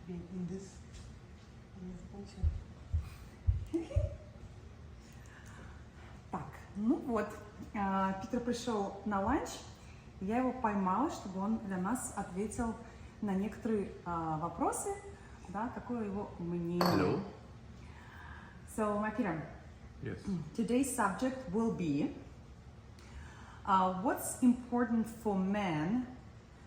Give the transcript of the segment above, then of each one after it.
be in this culture. Так, ну вот, Питер пришел на ланч, я его поймала, чтобы он для нас ответил на некоторые вопросы, да, какое его мнение. Hello. So, my Peter, Yes. today's subject will be what's important for men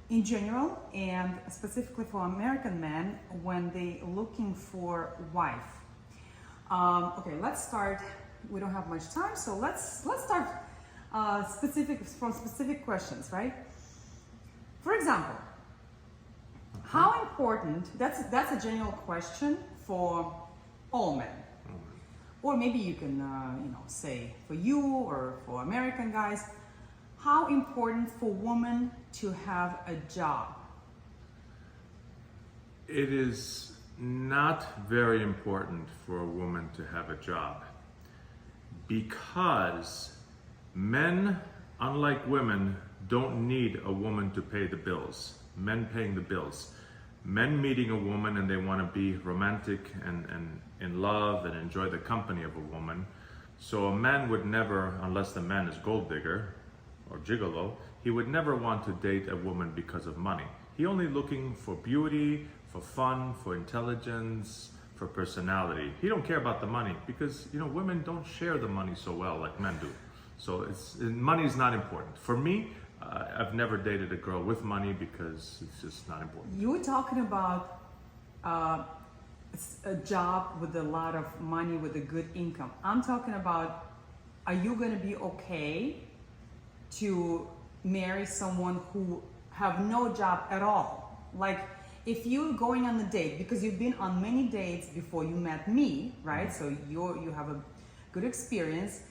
in general and specifically for American men when they looking for wife. Okay, let's start. We don't have much time, so let's start from specific questions, right? For example, how important? That's a general question for all men. Or maybe you can, say for you or for American guys, how important for women to have a job? It is not very important for a woman to have a job because men, unlike women, don't need a woman to pay the bills. Men paying the bills. Men meeting a woman and they want to be romantic and in love and enjoy the company of a woman. So a man would never, unless the man is gold digger or gigolo, he would never want to date a woman because of money. He only looking for beauty, for fun, for intelligence, for personality. He don't care about the money because women don't share the money so well like men do. So money is not important. For me, I've never dated a girl with money because it's just not important. You were talking about a job with a lot of money, with a good income. I'm talking about, are you going to be okay to marry someone who have no job at all? Like, if you're going on a date, because you've been on many dates before you met me, right? So you have a good experience,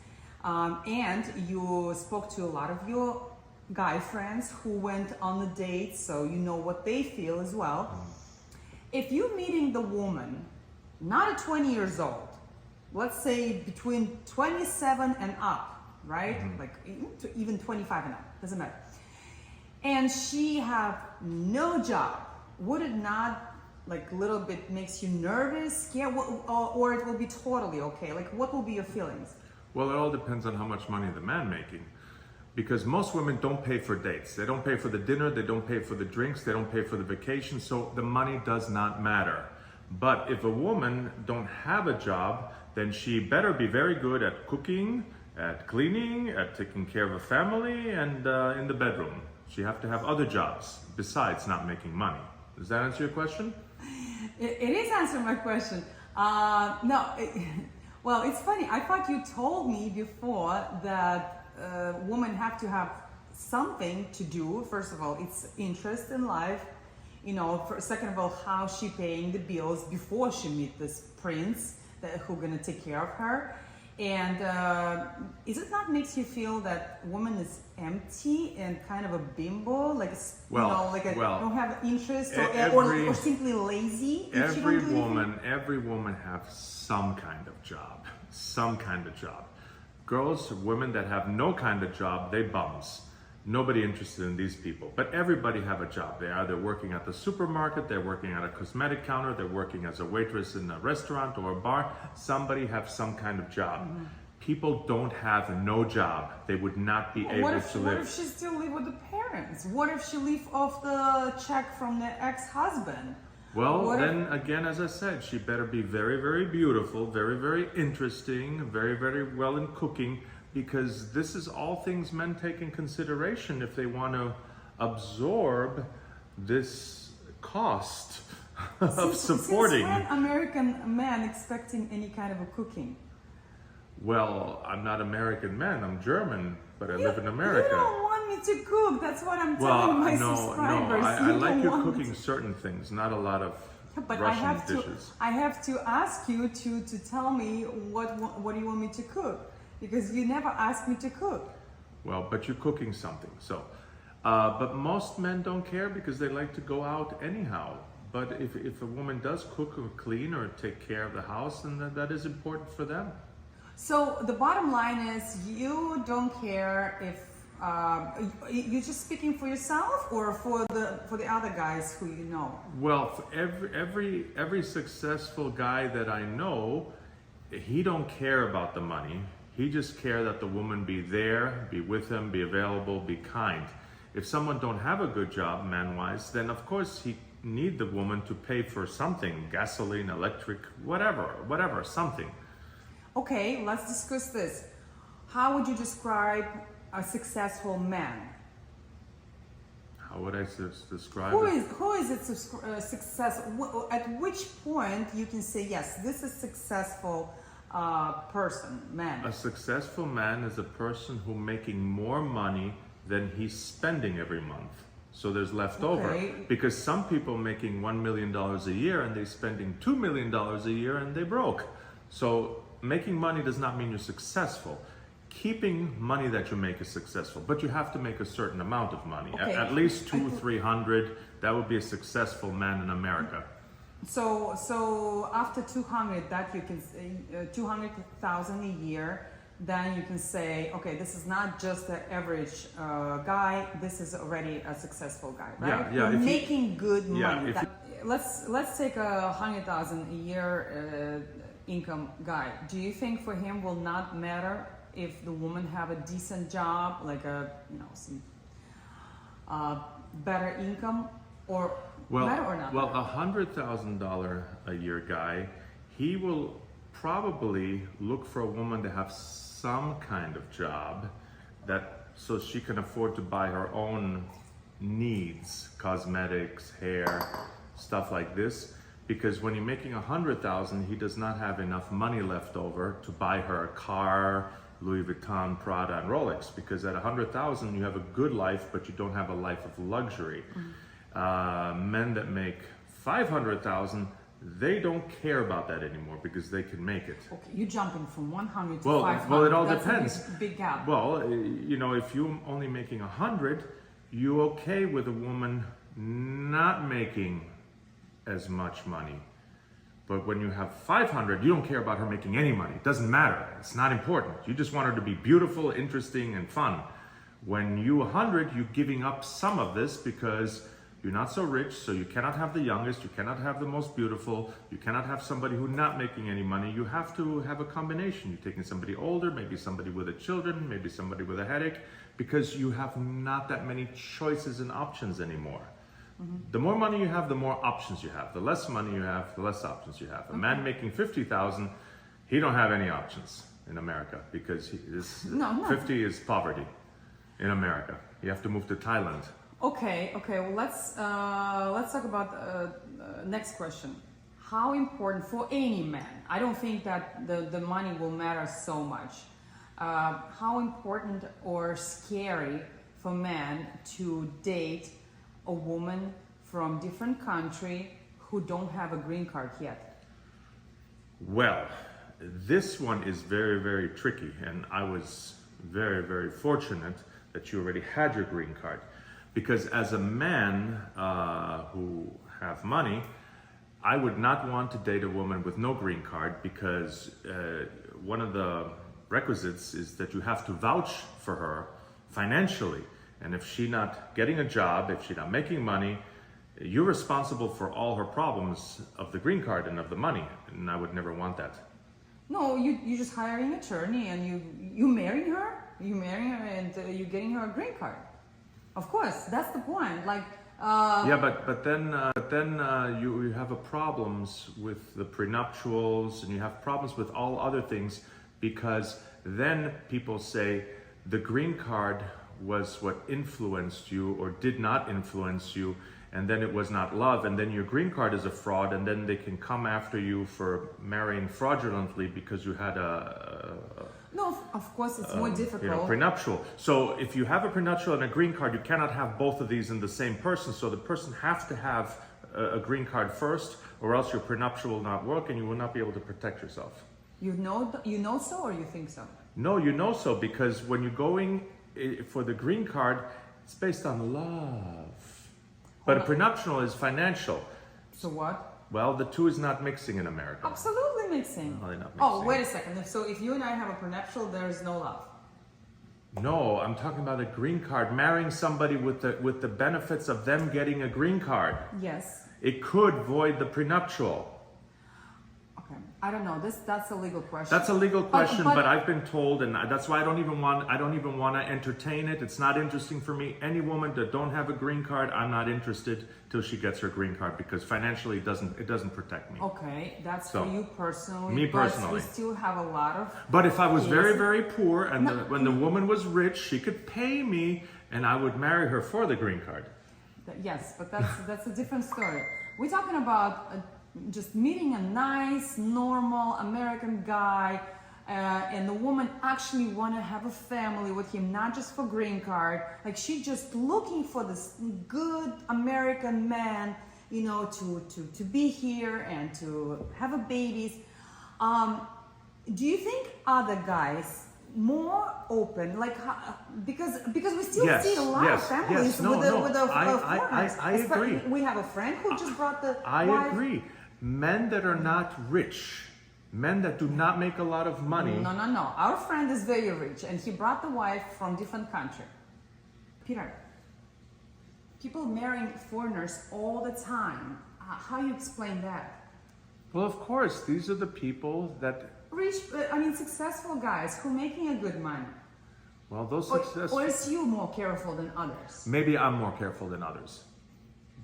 and you spoke to a lot of your guy friends who went on the date, so you know what they feel as well. If you're meeting the woman, not at 20 years old, let's say between 27 and up, right? Like even 25 and up, doesn't matter. And she have no job, would it not like a little bit makes you nervous, scared, or it will be totally okay? Like what will be your feelings? Well, it all depends on how much money the man making. Because most women don't pay for dates. They don't pay for the dinner, they don't pay for the drinks, they don't pay for the vacation, so the money does not matter. But if a woman don't have a job, then she better be very good at cooking, at cleaning, at taking care of a family, and in the bedroom. She have to have other jobs besides not making money. Does that answer your question? It is answering my question. Well, it's funny. I thought you told me before that women have to have something to do. First of all, it's interest in life. Second of all, how she paying the bills before she meet this prince who gonna take care of her. And is it not makes you feel that woman is empty and kind of a bimbo, like don't have interest or simply lazy? Every woman have some kind of job. Girls, women that have no kind of job, they bums. Nobody interested in these people. But everybody have a job. They're either working at the supermarket, they're working at a cosmetic counter, they're working as a waitress in a restaurant or a bar. Somebody have some kind of job. People don't have no job. They would not be able to live. What if she still live with the parents? What if she live off the check from the ex-husband? Well, then again, as I said, she better be very, very beautiful, very, very interesting, very, very well in cooking, because this is all things men take in consideration if they want to absorb this cost of supporting. Since when American man expecting any kind of a cooking? Well, I'm not American man, I'm German, but I live in America. You don't want me to cook, that's what I'm telling my subscribers. I like you cooking certain things, not a lot of Russian dishes. I have to ask you to tell me what do you want me to cook, because you never ask me to cook. Well, but you're cooking something, so. But most men don't care because they like to go out anyhow. But if a woman does cook or clean or take care of the house, then that is important for them. So the bottom line is you don't care if You're just speaking for yourself or for the other guys who you know? Well, for every successful guy that I know, he don't care about the money. He just care that the woman be there, be with him, be available, be kind. If someone don't have a good job, man-wise, then of course he need the woman to pay for something, gasoline, electric, whatever, something. Okay, let's discuss this. How would you describe a successful man? How would I describe Who it? is it success? At which point you can say yes, this is successful person, man. A successful man is a person who making more money than he's spending every month. So there's left over. Because some people making $1 million a year and they're spending $2 million a year and they broke. So making money does not mean you're successful. Keeping money that you make is successful, but you have to make a certain amount of money. At least 200-300. That would be a successful man in America. So after 200, that you can say 200,000 a year, then you can say, okay, this is not just the average guy. This is already a successful guy, right? Yeah. You're making good money. Yeah, let's take a 100,000 a year income guy. Do you think for him will not matter if the woman have a decent job, like some better income, or matter or not? Well, $100,000 a year guy, he will probably look for a woman to have some kind of job so she can afford to buy her own needs, cosmetics, hair, stuff like this. Because when you're making $100,000, he does not have enough money left over to buy her a car, Louis Vuitton, Prada, and Rolex. Because at $100,000, you have a good life, but you don't have a life of luxury. Men that make $500,000, they don't care about that anymore because they can make it. Okay, you're jumping from 100 to Well, 500. well, it all That's depends. A big gap. Well, if you're only making 100, you're okay with a woman not making as much money. But when you have 500, you don't care about her making any money. It doesn't matter. It's not important. You just want her to be beautiful, interesting, and fun. When you 100, you're giving up some of this because you're not so rich, so you cannot have the youngest, you cannot have the most beautiful, you cannot have somebody who's not making any money. You have to have a combination. You're taking somebody older, maybe somebody with a children, maybe somebody with a headache, because you have not that many choices and options anymore. The more money you have, the more options you have. The less money you have, the less options you have. A man making 50,000, he don't have any options in America because 50 is poverty in America. You have to move to Thailand. Okay. Well, let's talk about next question. How important for any man? I don't think that the money will matter so much. How important or scary for men to date a woman from different country who don't have a green card yet? Well, this one is very, very tricky, and I was very, very fortunate that you already had your green card, because as a man who have money, I would not want to date a woman with no green card, because one of the requisites is that you have to vouch for her financially. And if she's not getting a job, if she's not making money, you're responsible for all her problems of the green card and of the money. And I would never want that. No, you're just hiring an attorney and you marrying her. You marrying her and you're getting her a green card. Of course, that's the point. But then you have a problems with the prenuptials, and you have problems with all other things, because then people say the green card was what influenced you or did not influence you, and then it was not love, and then your green card is a fraud, and then they can come after you for marrying fraudulently because you had No, of course it's more difficult. Prenuptial. So if you have a prenuptial and a green card, you cannot have both of these in the same person. So the person has to have a green card first, or else your prenuptial will not work and you will not be able to protect yourself. You know so, or you think so? No, you know so, because when you're going for the green card, it's based on love. But a prenuptial is financial. So what? Well, the two is not mixing in America. Absolutely mixing. No, they're not mixing. Oh, wait a second. So if you and I have a prenuptial, there is no love. No, I'm talking about a green card. Marrying somebody with the benefits of them getting a green card. Yes. It could void the prenuptial. Okay. I don't know. That's a legal question. That's a legal question, but but I've been told, and that's why I don't even want to entertain it. It's not interesting for me. Any woman that don't have a green card, I'm not interested till she gets her green card, because financially it doesn't protect me. Okay, that's So, for you personally. me But personally. we still have a lot of. But if I was very, Yes. very poor and No. when the woman was rich, she could pay me and I would marry her for the green card. Yes, but that's a different story. We're talking about just meeting a nice, normal American guy, and the woman actually want to have a family with him, not just for green card. Like, she's just looking for this good American man, you know, to be here and to have a babies. Do you think other guys more open, like, because we still Yes, see a lot yes, of families yes. No, with the no. foreigners. I agree. We have a friend who just brought the I wife. agree. Men that are not rich, men that do not make a lot of money. No. Our friend is very rich, and he brought the wife from different country. Peter, people marrying foreigners all the time. How you explain that? Well, of course, these are the people that, Rich, successful guys who making a good money. well, those Or successful. is you more careful than others? Maybe I'm more careful than others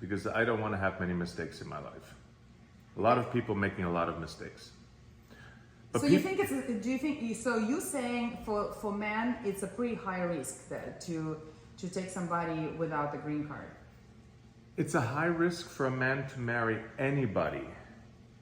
because I don't want to have many mistakes in my life. A lot of people making a lot of mistakes. But So you think do you think, so you saying for men it's a pretty high risk that to take somebody without a green card? it's a high risk for a man to marry anybody.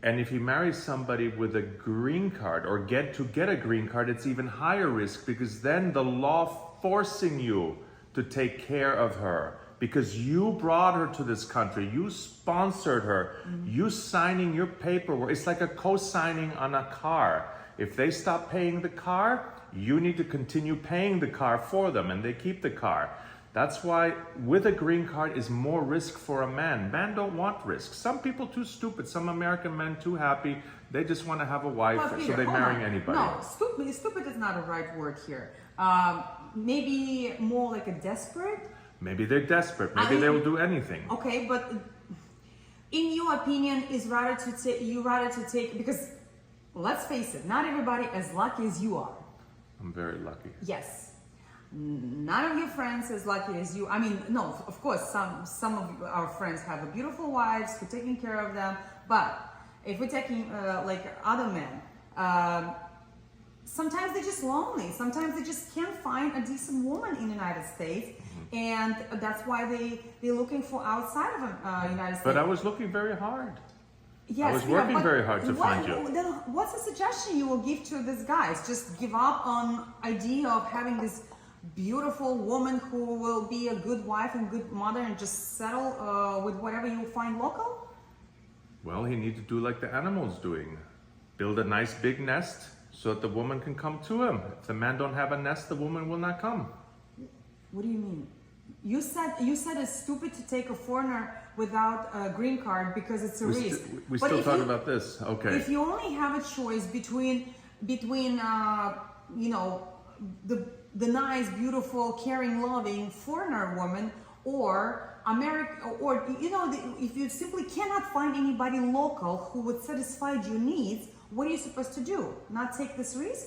And if he marries somebody with a green card or get a green card, it's even higher risk, because then the law forcing you to take care of her because you brought her to this country, you sponsored her, you signing your paperwork. It's like a co-signing on a car. If they stop paying the car, you need to continue paying the car for them, and they keep the car. That's why with a green card is more risk for a man. Men don't want risk. Some people too stupid, some American men too happy. They just want to have a wife, Well, so Peter, they're hold marrying on. anybody. No, stupid is not a right word here. Maybe more like a desperate. Maybe they're desperate. Maybe they will do anything. Okay, but in your opinion, is rather to take, because let's face it, not everybody as lucky as you are. I'm very lucky. Yes. None of your friends as lucky as you. I mean, no, of course, some of our friends have a beautiful wives who are taking care of them. But if we're taking like other men, sometimes they're just lonely. Sometimes they just can't find a decent woman in the United States, and that's why they're looking for outside of the United States. But I was looking very hard. Yes, I was working but very hard to find you. Then what's the suggestion you will give to these guys? Just give up on idea of having this beautiful woman who will be a good wife and good mother, and just settle with whatever you find local? Well, he needs to do like the animal's doing. Build a nice big nest so that the woman can come to him. If the man don't have a nest, the woman will not come. What do you mean? You said it's stupid to take a foreigner without a green card because it's a risk. We But still if talk you- about this. Okay. If you only have a choice between you know, the nice, beautiful, caring, loving foreigner woman, or or you know, if you simply cannot find anybody local who would satisfy your needs, what are you supposed to do? Not take this risk?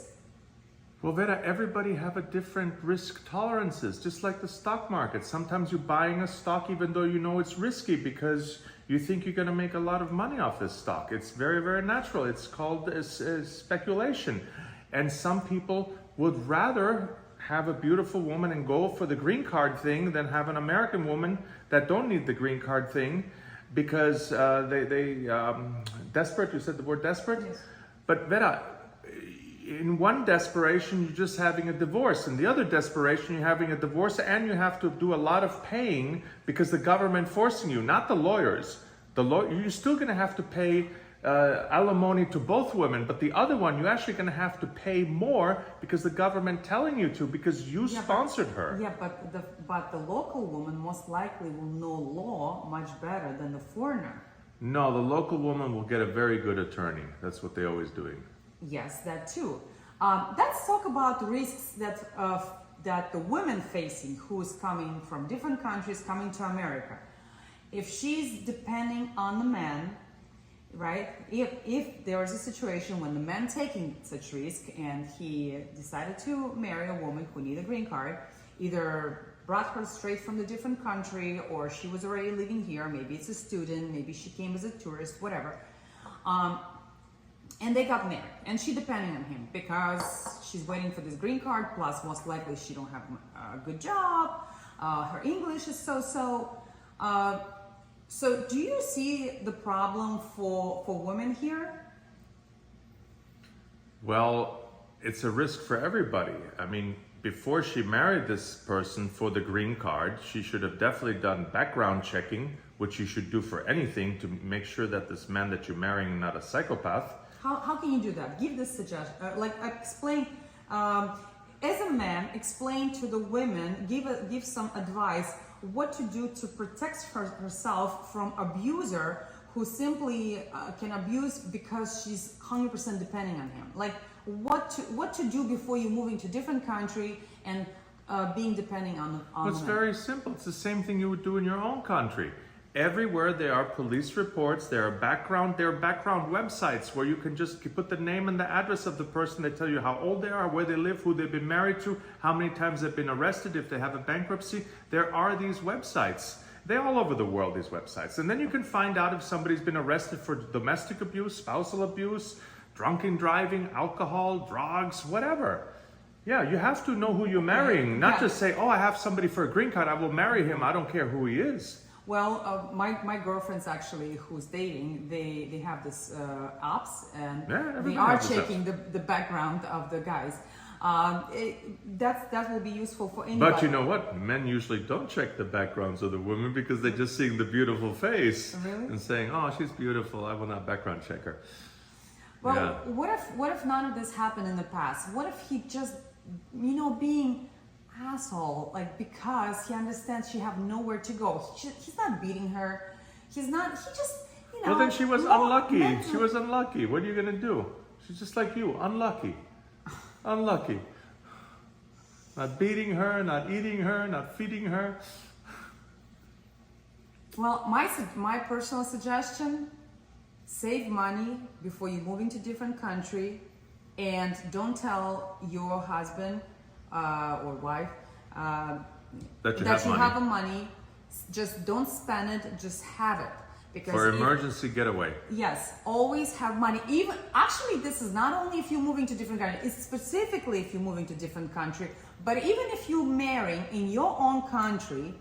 Well, Vera, everybody have a different risk tolerances, just like the stock market. Sometimes you're buying a stock even though you know it's risky because you think you're going to make a lot of money off this stock. It's very, very natural. It's called speculation. And some people would rather have a beautiful woman and go for the green card thing than have an American woman that don't need the green card thing because they desperate. You said the word desperate? Yes. But Vera, in one desperation, you're just having a divorce. In the other desperation, you're having a divorce and you have to do a lot of paying because the government forcing you, not the lawyers. You're still going to have to pay alimony to both women, but the other one, you're actually going to have to pay more because the government telling you to, because you sponsored her. Yeah, but the local woman most likely will know law much better than the foreigner. No, the local woman will get a very good attorney. That's what they're always doing. Yes, that too. Let's talk about risks that that the woman facing who's coming from different countries coming to America, if she's depending on the man, right? If there is a situation when the man taking such risk and he decided to marry a woman who need a green card, either brought her straight from the different country or she was already living here, maybe it's a student, maybe she came as a tourist, whatever. And they got married and she depending on him because she's waiting for this green card, plus most likely she don't have a good job, her English is so-so. So do you see the problem for women here? Well, it's a risk for everybody. I mean, before she married this person for the green card, she should have definitely done background checking, which you should do for anything to make sure that this man that you're marrying is not a psychopath. How can you do that? Give this suggestion, explain, as a man, explain to the women, give some advice what to do to protect herself from abuser who simply can abuse because she's 100% depending on him. Like what to do before you moving to different country and being depending on Well, it's very simple. It's the same thing you would do in your own country. Everywhere there are police reports, there are background websites where you can just put the name and the address of the person. They tell you how old they are, where they live, who they've been married to, how many times they've been arrested, if they have a bankruptcy. There are these websites. They're all over the world, these websites. And then you can find out if somebody's been arrested for domestic abuse, spousal abuse, drunken driving, alcohol, drugs, whatever. Yeah, you have to know who you're marrying, not just say, oh, I have somebody for a green card, I will marry him, I don't care who he is. Well, my girlfriends actually who's dating, they have this apps and they are checking the background of the guys. That will be useful for anybody. But you know what? Men usually don't check the backgrounds of the women because they're just seeing the beautiful face and saying, oh, she's beautiful, I will not background check her. Well, what if none of this happened in the past? What if he just, being asshole, like because he understands she have nowhere to go. He's not beating her. He just, Well, then she was unlucky. She was unlucky. What are you gonna do? She's just like you, unlucky. Unlucky. Not beating her, not eating her, not feeding her. Well, my personal suggestion, save money before you move into different country and don't tell your husband or wife that you have money. Just don't spend it, just have it. Because for emergency getaway. Yes, always have money. Even actually, this is not only if you're moving to different country, it's specifically if you're moving to different country, but even if you're marrying in your own country,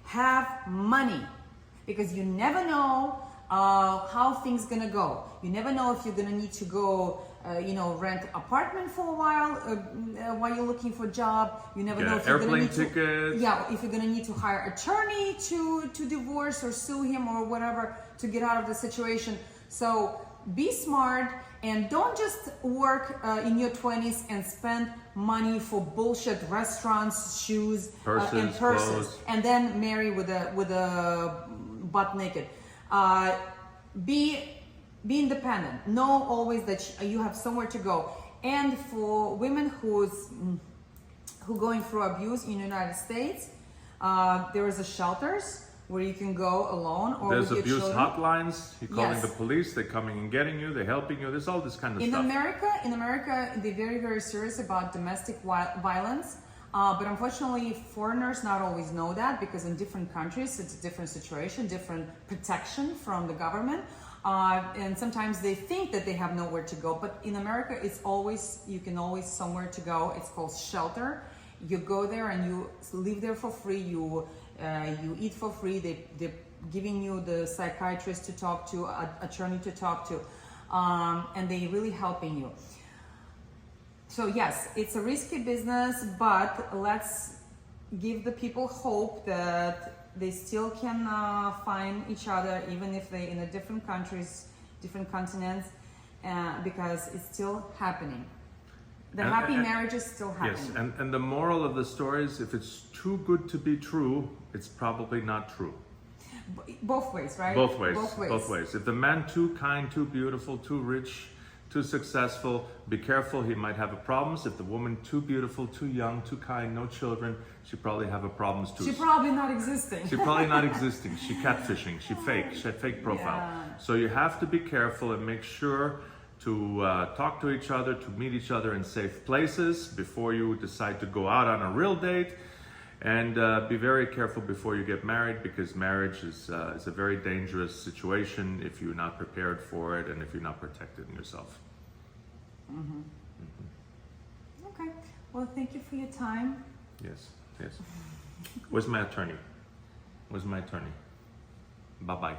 have money. Because you never know how things gonna go. You never know if you're gonna need to go rent apartment for a while you're looking for a job. You never know if you're gonna need if you're gonna need to hire attorney to divorce or sue him or whatever to get out of the situation. So be smart and don't just work in your 20s and spend money for bullshit restaurants, shoes, and purses, clothes. And then marry with a butt naked. Be independent. Know always that you have somewhere to go. And for women who going through abuse in the United States, there is a shelters where you can go alone or there's with your abuse children. Hotlines. You're calling the police. They're coming and getting you. They're helping you. There's all this kind of stuff. In America, they're very, very serious about domestic violence. But unfortunately, foreigners not always know that because in different countries, it's a different situation, different protection from the government. And sometimes they think that they have nowhere to go. But in America, you can always somewhere to go. It's called shelter. You go there and you live there for free. You eat for free. They're giving you the psychiatrist to talk to, attorney to talk to. And they're really helping you. So yes, it's a risky business, but let's give the people hope that they still can find each other, even if they're in a different countries, different continents, because it's still happening. The happy marriage is still happening. Yes, and the moral of the story is if it's too good to be true, it's probably not true. Both ways, right? Both ways. If the man too kind, too beautiful, too rich, too successful. Be careful, he might have problems. If the woman too beautiful, too young, too kind, no children, she probably have a problems too. She probably not existing. She probably not existing. She catfishing. She had fake profile. Yeah. So you have to be careful and make sure to talk to each other, to meet each other in safe places before you decide to go out on a real date. And be very careful before you get married, because marriage is a very dangerous situation if you're not prepared for it and if you're not protected in yourself. Okay. Well, thank you for your time. Yes, yes. Where's my attorney? Where's my attorney? Bye-bye.